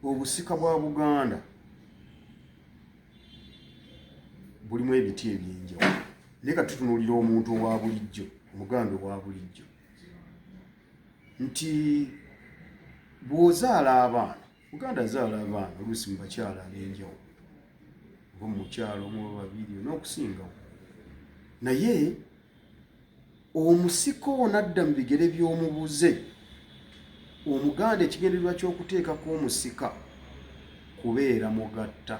obusika bwa Buganda bulimu ebiti ebyenjawulo naye ka tutunuulira omuntu owa bulijjo, Omuganda owa bulijjo, nti bw'ozaala abaana, Buganda azaala abaana oluusi mu bakyala ab'enjawulo, oba mu mukyalo omu oba babiri n'okusingawo, naye omusika ono adda mu bigere by'omubuze. Omuganda ekigendererwa ky'okuteekako omusika kubeera mugatta,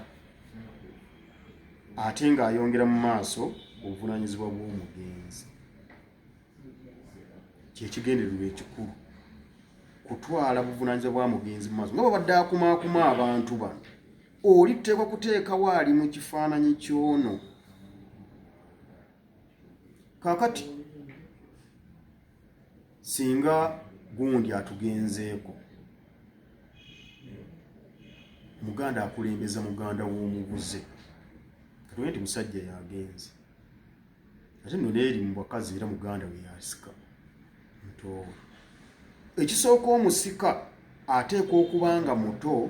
ate ng'ayongera mu maaso obuvunaanyizibwa bw'omugenzi. Kyekigendererwa ekikulu, kutwala buvunaanyizibwa bwa mugenzi mu maaso. Nga babadde akumaakuma abantu bano, oli tuteekwa kuteekawo ali mu kifaananyi ky'ono. Kaakati singa gundi atugenzeeko, Muganda akulembeza muganda w'omubuze, katuwe nti musajja yagenze, ate nno neeri mu bakazi era Muganda we yasika muto. Ekisooka omusika ateekwa okuba nga muto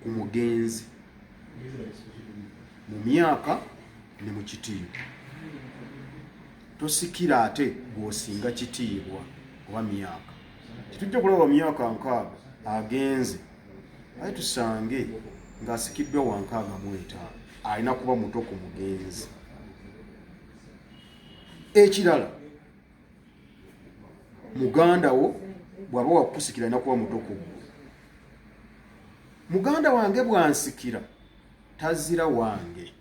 ku mugenzi mu myaka ne mu kitiibwa. Tosikira ate bw'osinga kitiibwa oba myaka. Tetujja kulaba myaka 60 agenze aye tusange ng'asikiddwa wa 65, alina kuba muto ku mugenzi. Ekirala, muganda wo bw'aba wakusikira alina kuba muto ku gwe. Muganda wange bw'ansikira tazira wange,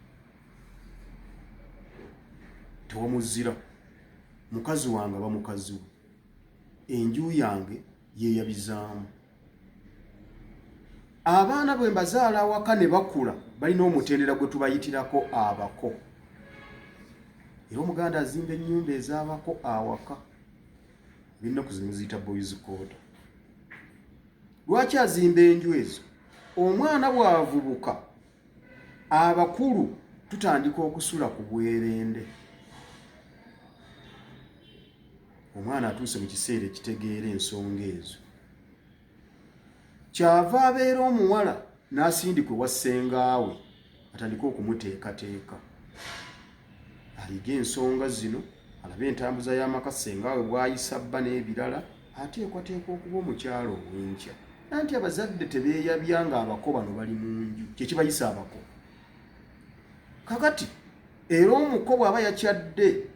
tewamuzira. Mukazi wange aba mukazi we, enju yange yeeyabizaamu. Abaana bwe mbazaala awaka ne bakula balina omutendera gwe tubayitirako abako. Era Omuganda azimba ennyumba ez'abako awaka, ennaku zino ziyita boys quarter. Lwaki azimba enju ezo? Omwana bw'avubuka, abakulu tutandika okusula ku bwerende. Omwana atuuse mu kiseera ekitegeera ensonga ezo, kyava abeera omuwala n'asindikwa ewa ssengaawe atandika okumuteekateeka, aliga ensonga zino, alabe entambuza y'amaka ssengaawe bw'ayisa bba n'ebirala, ateekwateekwa okuba omukyalo ow'enkya. Anti abazadde tebeeyabya ng'abako bano bali mu nju, kye kibayisa abako. Kakati era omuko bw'aba yakyadde,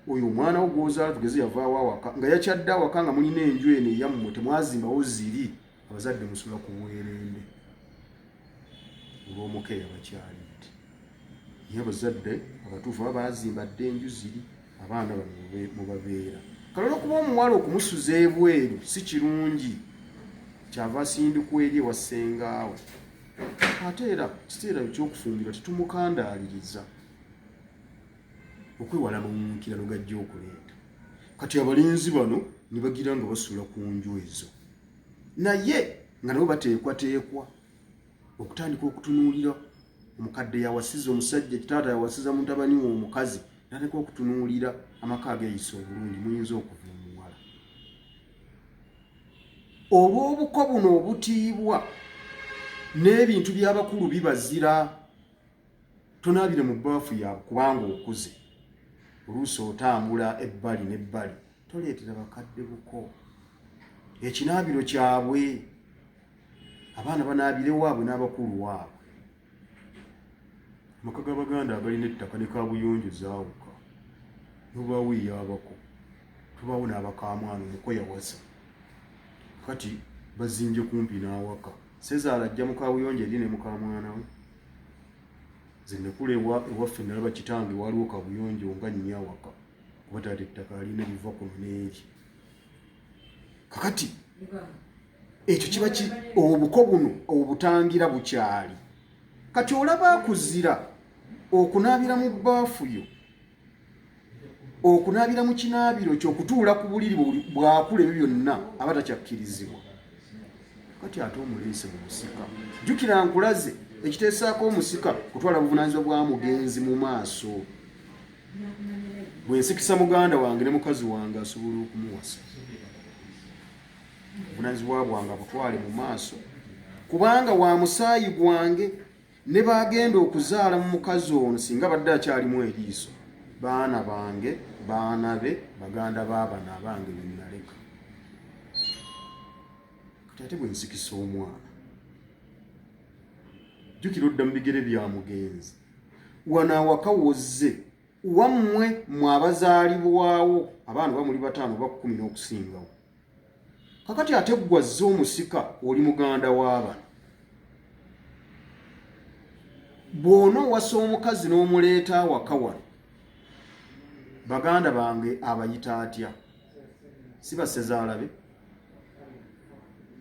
oyo omwana wo gw'ozaala tugeze yavaawo awaka, nga yakyadde awaka nga mulina enju eno eyammwe temwazimbawo ziri, abazadde musula ku bwerende olw'omukeeya bakyalidde. Naye abazadde abatuufu baba bazimba dde enju ziri, abaana bano mubabeera. Kale olw'okuba omuwala okumusuza ebweru si kirungi, kyava asindikwa eri ewa ssengaawe. Ate era kiseera ekyokufumbirwa tetumukandaaliriza okwewala amawunkirano gajja okuleeta. Kati abalenzi bano ne bagira nga basula ku nju ezo, naye nga nabo bateekwateekwa okutandika okutunuulira omukadde yawasiza omusajja, kitaata yawasiza mutabani we omukazi, natandika okutunuulira amaka ageyisa obulungi, muyinza okuva omuwala. Olw'obuko buno obutiibwa n'ebintu by'abakulu bibazira, tonaabire mu bbaafu yaabwe kubanga okuze. Oluusi otambula ebbali n'ebbali, toleetera bakadde buko. Ekinaabiro kyabwe, abaana banaabire waabwe n'abakulu waabwe. Amaka g'Abaganda agalina ettaka ne kaabuyonjo zaawuka, nobaawo ey'abako, tubaawo n'abakamwana omuko yawasa. Kati bazimbye kumpi n'awaka. Sezaala ajja mu kaabuyonjo eri ne mukamwana we. Nze nekula ewaffe nalaba kitange waliwo kabuyonjo nga nnya awaka, kuba taata ettaka alina liva kuno n'eri. Kakati ekyo kiba obuko buno obutangira bukyali. Kati olaba akuzira okunaabira mu bbaafu yo, okunaabira mu kinaabiro kyo, okutuula ku buliri bw'akula, ebyo byonna aba takyakkirizibwa. Kati ate omuleese mu musika, jjukira nkulaze ekiteesaako omusika kutwala buvunaanyizibwa bwa mugenzi mu maaso. Bwe nsikisa muganda wange ne mukazi wange asobola okumuwasa. obuvunanyizibwa bwange butwale mu maaso kubanga wa musaayi gwange ne bagenda okuzaala mu mukazi ono singa badde akyalimu eriiso baana bange baana be baganda baabana abange benaleka kati ate bwe nsikisa omwana jjukira odda mu bigere bya mugenzi wano awaka wozze wammwe mwabazaalibwawo abaana bamuli 5 oba 10 n'okusingawo kakati ate gwazze omusika oli muganda w'abana bw'ona wasa omukazi n'omuleeta awaka wano baganda bange abayita atya si bassezaalabe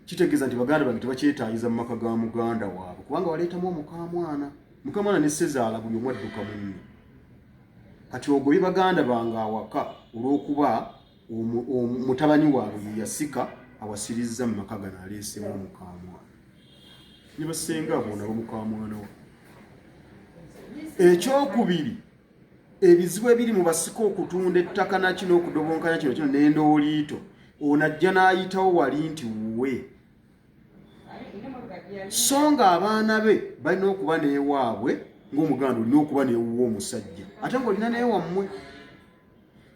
kitegeeza nti baganda bange tebakyetaayiza mu maka ga muganda waabwe kubanga waleetamu mukamwana ne ssezaala buli omu adduka munne kati ogobye baganda bange awaka olw'okuba mutabani waabwe ye yasika awasirizza mu maka gano aleesewo mukamwana ne basenga abo nabo mukamwana wa ekyokubiri ebizibu ebiri mu basika okutunda ettaka nakino okudobonkanya kino n'endooliito onajja n'ayitawo wali nti wuwe so nga abaana be balina okuba n'ewaabwe ng'omuganda olina okuba n'ewuwa omusajja ate ng'olina n'ewammwe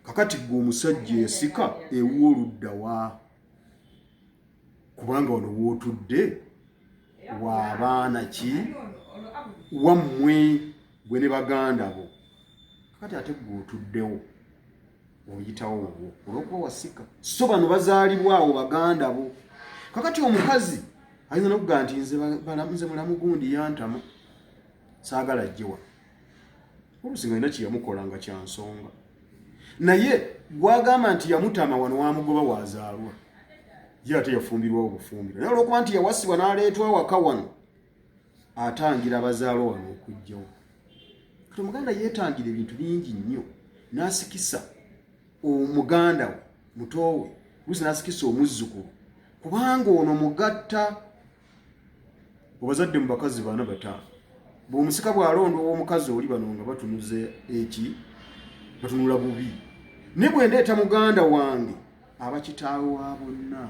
kakati gwe omusajja esika ewuwa oludda wa kubanga wano wootudde w'abaana ki wammwe gwe ne baganda bo kakati ate gwe otuddewo oyitawo obwo olw'okuba wasika so bano bazaalibwawo baganda bo kakati omukazi ayinza n'okugamba nti nze mulamu gundi yantama saagala ajjewa oluusi nga alina kyeyamukola nga kyansonga naye gwagamba nti yamutama wano wamugoba wazaalwa ye ate yafumbirwawo bufumbiro naye olw'okuba nti yawasibwa n'aleetwa waka wano atangira abazaalwa wano okujjawo kati omuganda yeetangira ebintu bingi nnyo n'asikisa omuganda we mutowe luusi n'asikisa omuzzukulu kubanga ono mugatta obazadde mu bakazi 4-5 bw'omusika bw'alonda ow'omukazi oli bano nga batunuze batunula bubi ne bwe ndeeta muganda wange aba kitaawe wa bonna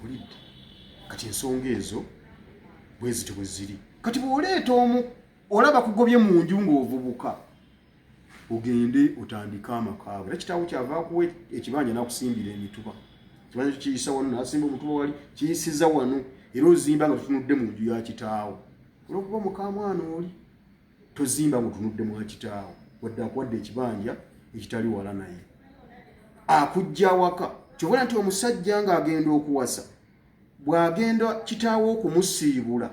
olidde kati ensonga ezo bwezityo bwe ziri kati bw'oleeta omu olaba kugobye mu nju ng'ovubuka ogende otandika amakaawe era kitaawo kyava kuwa ekibanja n'akusimbira emituba ekibanja kyo kiyisa wano n'asimba omutuba wali kiyisiza wano era ozimba nga tutunudde mu nju ya kitaawo olw'okuba mukamwana oli tozimba nga tunudde mu kitaawo wadde akuwadde ekibanja ekitali wala naye akujja waka kyobona nti omusajja ng'agenda okuwasa bw'agenda kitaawo okumusiibula